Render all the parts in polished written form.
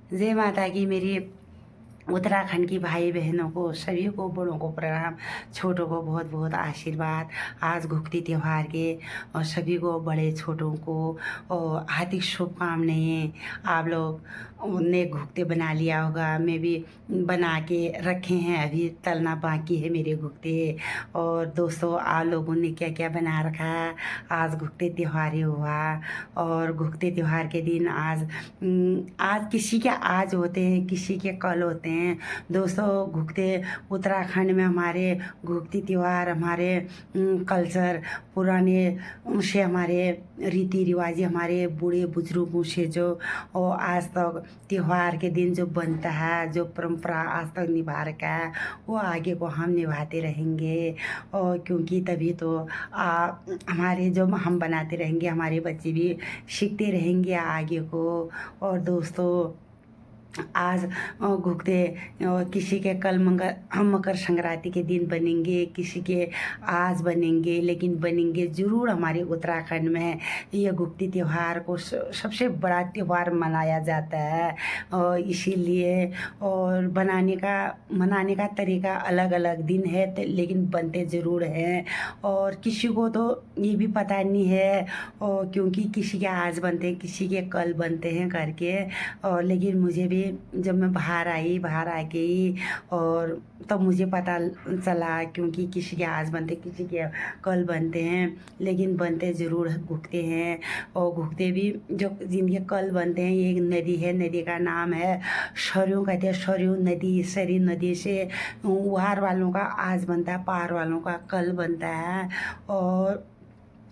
जय माता की मेरी उत्तराखंड की भाई बहनों को सभी को बड़ों को प्रणाम, छोटों को बहुत बहुत आशीर्वाद। आज घुघती त्योहार के और सभी को बड़े छोटों को और हार्दिक शुभकामनाएं। आप लोग ने घुघते बना लिया होगा, मैं भी बना के रखे हैं, अभी तलना बाकी है मेरे घुघते। और दोस्तों आप लोगों ने क्या क्या बना रखा। आज घुघते त्योहार ही हुआ और घुघते त्योहार के दिन आज किसी के आज होते हैं, किसी के कल होते हैं। दोस्तों घुघते उत्तराखंड में हमारे घुघती त्योहार हमारे कल्चर पुराने से हमारे रीति रिवाज हमारे बूढ़े बुजुर्गों से जो और आज तक त्योहार के दिन जो बनता है, जो परंपरा आज तक निभा रखा है, वो आगे को हम निभाते रहेंगे। और क्योंकि तभी तो हमारे जो हम बनाते रहेंगे, हमारे बच्चे भी सीखते रहेंगे आगे को। और दोस्तों आज घुघते किसी के कल हम मकर संक्रांति के दिन बनेंगे, किसी के आज बनेंगे, लेकिन बनेंगे ज़रूर। हमारे उत्तराखंड में ये घुघती त्योहार को सबसे बड़ा त्योहार मनाया जाता है। और इसीलिए और मनाने का तरीका अलग अलग दिन है, लेकिन बनते ज़रूर हैं। और किसी को तो ये भी पता नहीं है, और क्योंकि किसी के आज बनते हैं, किसी के कल बनते हैं करके। और लेकिन मुझे भी जब मैं बाहर आ गई और तब मुझे पता चला, क्योंकि किसी के आज बनते किसी के कल बनते हैं, लेकिन बनते ज़रूर घुघते हैं। और घुघते भी जो जिनके कल बनते हैं, एक नदी है, नदी का नाम है सरयू, कहते हैं सरयू नदी। सरी नदी से उहार वालों का आज बनता है, पार वालों का कल बनता है। और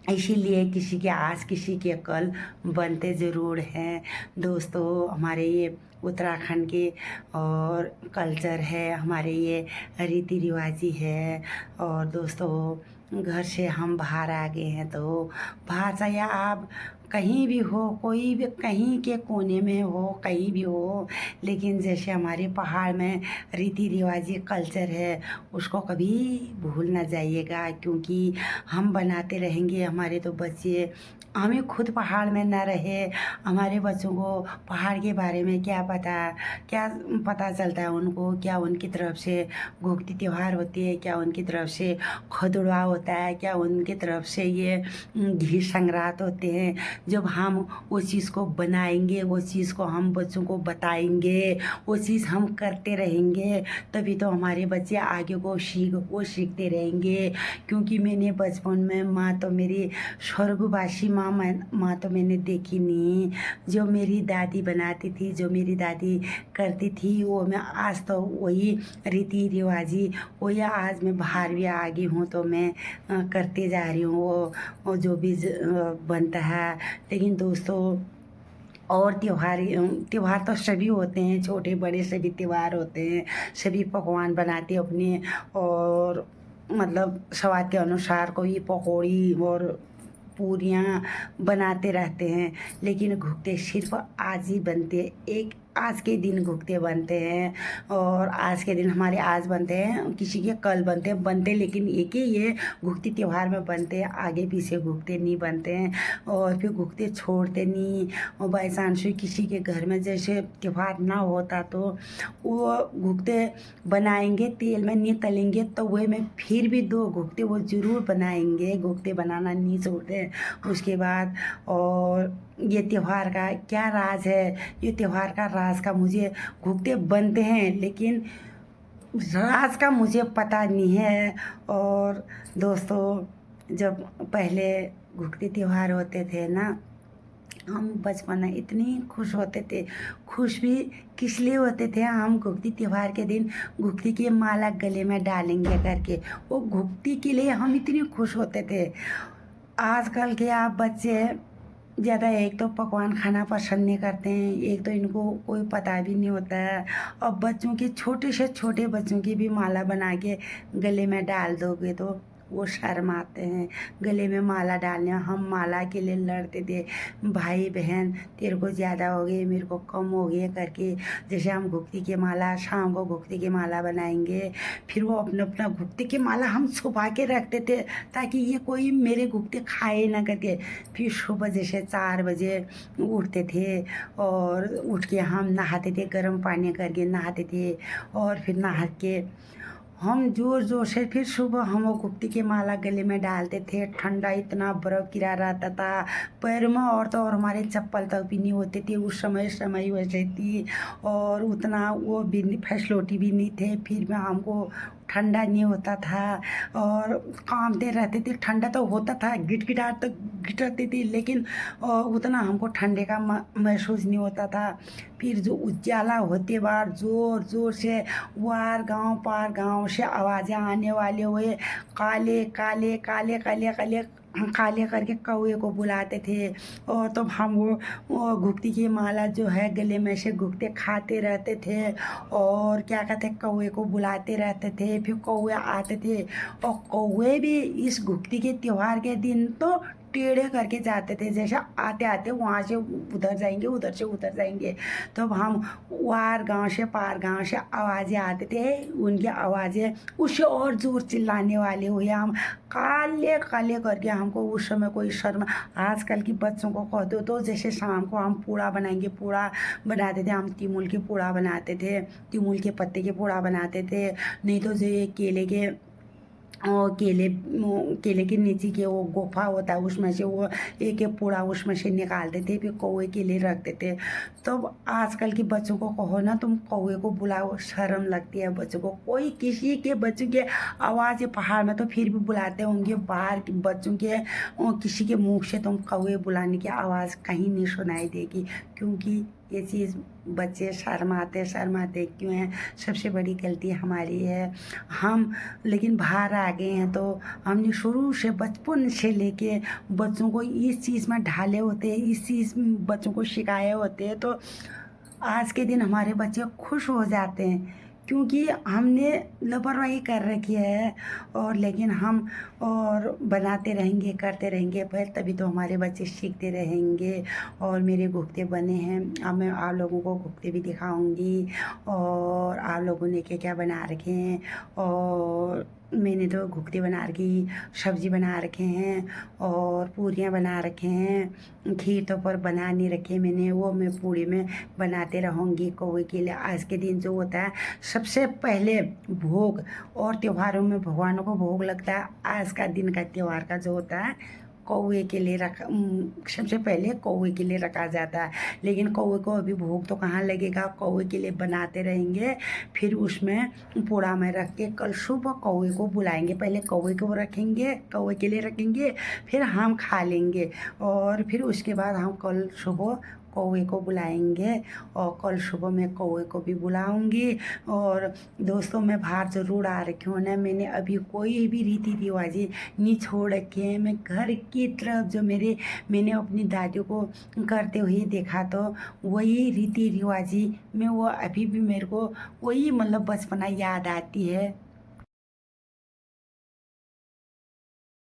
इसीलिए किसी के आज किसी के कल बनते ज़रूर हैं। दोस्तों हमारे ये उत्तराखंड के और कल्चर है, हमारे ये रीति रिवाजी है। और दोस्तों घर से हम बाहर आ गए हैं, तो बाहर चाहे आप कहीं भी हो, कोई भी कहीं के कोने में हो, कहीं भी हो, लेकिन जैसे हमारे पहाड़ में रीति रिवाजी कल्चर है, उसको कभी भूल ना जाइएगा। क्योंकि हम बनाते रहेंगे, हमारे तो बच्चे, हमें खुद पहाड़ में ना रहे, हमारे बच्चों को पहाड़ के बारे में क्या पता चलता है उनको, क्या उनकी तरफ से घुघती त्योहार होती है, क्या उनकी तरफ से खदुआ होता है, क्या उनकी तरफ से ये घी संग्रात होते हैं। जब हम वो चीज़ को बनाएंगे, वो चीज़ को हम बच्चों को बताएंगे, वो चीज़ हम करते रहेंगे, तभी तो हमारे बच्चे आगे को वो सीखते रहेंगे। क्योंकि मैंने बचपन में माँ तो मेरी स्वर्गवासी माँ तो मैंने देखी नहीं। जो मेरी दादी बनाती थी, जो मेरी दादी करती थी, वो मैं आज तो वही रीति रिवाजी वही आज मैं बाहर भी आ गई हूँ, तो मैं करते जा रही हूँ वो जो भी बनता है। लेकिन दोस्तों और त्योहार तो सभी होते हैं, छोटे बड़े सभी त्योहार होते हैं, सभी पकवान बनाते अपने और मतलब स्वाद के अनुसार कोई पकौड़ी और पूरियाँ बनाते रहते हैं। लेकिन घुघते सिर्फ आज ही बनते हैं, एक आज के दिन घुघते बनते हैं। और आज के दिन हमारे आज बनते हैं, किसी के कल बनते लेकिन एक ही ये घुघती त्योहार में बनते हैं, आगे पीछे घुघते नहीं बनते हैं। और फिर घुघते छोड़ते नहीं। और बाई चांस किसी के घर में जैसे त्योहार ना होता तो वो घुघते बनाएंगे, तेल में नहीं तलेंगे, तो वह में फिर भी दो घुघते वो ज़रूर बनाएंगे, घुघते बनाना नहीं छोड़ते। उसके बाद और ये त्यौहार का क्या राज है, ये त्यौहार का राज का मुझे घुघते बनते हैं, लेकिन राज का मुझे पता नहीं है। और दोस्तों जब पहले घुघते त्यौहार होते थे ना, हम बचपन में इतनी खुश होते थे। खुश भी किस लिए होते थे, हम घुघती त्योहार के दिन घुघती की माला गले में डालेंगे करके, वो घुघती के लिए हम इतने खुश होते थे। आजकल के आप बच्चे ज़्यादा एक तो पकवान खाना पसंद नहीं करते हैं, एक तो इनको कोई पता भी नहीं होता है। और बच्चों की छोटे से छोटे बच्चों की भी माला बना के गले में डाल दोगे तो वो शर्माते हैं गले में माला डालने। हम माला के लिए लड़ते थे, भाई बहन तेरे को ज़्यादा हो गए मेरे को कम हो गए करके। जैसे हम गुप्ती की माला शाम को गुप्ती की माला बनाएंगे, फिर वो अपना अपना गुप्ती की माला हम छुपा के रखते थे ताकि ये कोई मेरे गुप्ती खाए ना करके। फिर सुबह जैसे 4 बजे उठते थे और उठ के हम नहाते थे, गर्म पानी करके नहाते थे और फिर नहा के हम जोर जोर से फिर सुबह हम वो गुप्ती की माला गले में डालते थे। ठंडा इतना बर्फ़ गिरा रहता था पैर में, और तो और हमारे चप्पल तक भी नहीं होते थे उस समय वैसे थी। और उतना वो भी फैसिलिटी भी नहीं थे, फिर भी हमको ठंडा नहीं होता था और कांपते रहते थे। ठंडा तो होता था, गिटगिटाहट तो गिटाती थी, लेकिन उतना हमको ठंडे का महसूस नहीं होता था। फिर जो उजाला होते बार जोर जोर से वार गांव पार गांव से आवाज़ें आने वाले हुए, काले काले काले काले काले काले करके कौवे को बुलाते थे। और तो हम वो घुघती की माला जो है गले में से घुघते खाते रहते थे और क्या कहते कौवे को बुलाते रहते थे। फिर कौवे आते थे और कौवे भी इस घुघती के त्यौहार के दिन तो टेढ़े करके जाते थे, जैसे आते आते वहाँ से उधर जाएंगे उधर से उधर जाएंगे। तो हम वार गांव से पार गांव से आवाज़ें आते थे, उनकी आवाज़ें उससे और जोर चिल्लाने वाले हुए। हम काले काले करके, हमको उस समय कोई शर्म। आजकल की बच्चों को कह दो तो जैसे शाम को हम पूड़ा बनाएंगे, पूड़ा बनाते थे हम, तिमुल के पूड़ा बनाते थे, तिमुल के पत्ते के पूड़ा बनाते थे, नहीं तो जो ये केले के और केले के नीचे के वो गुफा होता है उसमें से वो एक एक पूड़ा उसमें से निकालते थे, फिर कौवे के लिए रखते थे। तो आजकल के बच्चों को कहो ना तुम कौवे को बुलाओ, शर्म लगती है बच्चों को। कोई किसी के बच्चों के आवाज़ पहाड़ में तो फिर भी बुलाते होंगे, बाहर के बच्चों के किसी के मुँह से तुम कौवे बुलाने की आवाज़ कहीं नहीं सुनाई देगी, क्योंकि ये चीज़ बच्चे शर्माते क्यों हैं? सबसे बड़ी गलती हमारी है। हम लेकिन बाहर आ गए हैं तो हमने शुरू से बचपन से लेके बच्चों को इस चीज़ में ढाले होते हैं, इस चीज़ में बच्चों को सिखाए होते हैं, तो आज के दिन हमारे बच्चे खुश हो जाते हैं क्योंकि हमने लापरवाही कर रखी है। और लेकिन हम और बनाते रहेंगे करते रहेंगे फिर तभी तो हमारे बच्चे सीखते रहेंगे। और मेरे घुघते बने हैं, अब मैं आप लोगों को घुघते भी दिखाऊंगी और आप लोगों ने क्या क्या बना रखे हैं। और मैंने तो घुघते बना रखी, सब्जी बना रखे हैं और पूरियाँ बना रखे हैं। खीर तो पर बना नहीं रखे मैंने, वो मैं पूरी में बनाते रहूँगी कौवे के लिए। आज के दिन जो होता है सबसे पहले भोग, और त्योहारों में भगवानों को भोग लगता है। आज का दिन का त्यौहार का जो होता है कौवे के लिए सबसे पहले कौवे के लिए रखा जाता है। लेकिन कौवे को अभी भोग तो कहाँ लगेगा, कौवे के लिए बनाते रहेंगे, फिर उसमें पूड़ा में रख के कल सुबह कौवे को बुलाएंगे। पहले कौवे को रखेंगे, कौवे के लिए रखेंगे, फिर हम खा लेंगे और फिर उसके बाद हम कल सुबह कौवे को बुलाएंगे। और कल सुबह मैं कौवे को भी बुलाऊंगी। और दोस्तों मैं बाहर ज़रूर आ रखी हूँ ना, मैंने अभी कोई भी रीति रिवाजी नहीं छोड़ रखे हैं। मैं घर की तरफ जो मैंने अपनी दादियों को करते हुए देखा तो वही रीति रिवाजी में वो अभी भी मेरे को वही मतलब बचपना याद आती है।